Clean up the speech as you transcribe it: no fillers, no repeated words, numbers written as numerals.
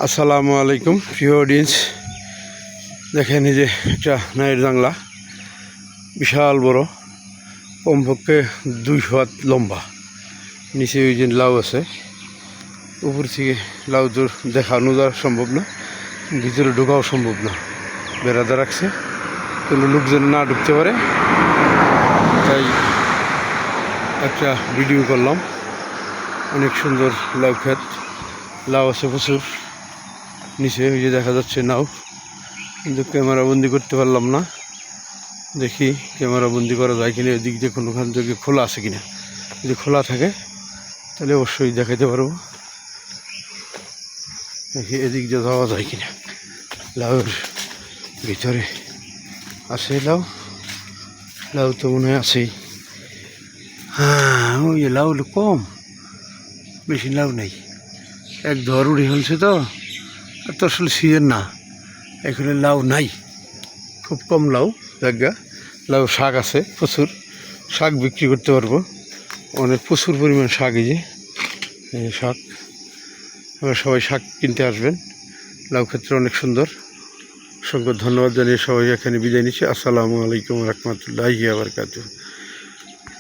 আসসালামু আলাইকুম প্রিয় অডিয়েন্স। দেখেন এই যে একটা নাইয়ের জাংলা, বিশাল বড়, কমপক্ষে 200 হাত লম্বা। নিচে ওই যে লাউ আছে, উপর থেকে লাউ দূর দেখানো যাওয়া সম্ভব না, ভিতরে ঢোকাও সম্ভব না। বেড়াদা রাখছে কোনো লোক যেন না ঢুকতে পারে, তাই একটা ভিডিও করলাম। অনেক সুন্দর লাউ ক্ষেত, লাউ আছে প্রচুর। নিচে ওই যে দেখা যাচ্ছে নাও, কিন্তু ক্যামেরা বন্দি করতে পারলাম না। দেখি ক্যামেরা বন্দি করা যায় কিনা, এদিক দিয়ে কোনোখান থেকে খোলা আছে কিনা। যদি খোলা থাকে তাহলে অবশ্যই দেখাতে পারবো। দেখি এদিক দিয়ে যাওয়া যায় কিনা। লাউর ভিতরে আছে লাউ, লাউ তো মনে হয় আছেই। হ্যাঁ, ওই লাউ কম, বেশি লাউ নেই। এক ধর উড়ে হলছে তো, আর তো আসলে সিজন না, এখানে লাউ নাই, খুব কম লাউ জায়গা। লাউ শাক আছে প্রচুর, শাক বিক্রি করতে পারবো অনেক, প্রচুর পরিমাণ শাক। এই যে শাক, এবার সবাই শাক কিনতে আসবেন। লাউ ক্ষেত্র অনেক সুন্দর। অসংখ্য ধন্যবাদ জানিয়ে সবাই এখানে বিদায় নিচ্ছি। আসসালামু আলাইকুম রহমতুল্লাহি ওয়া বারাকাতুহু।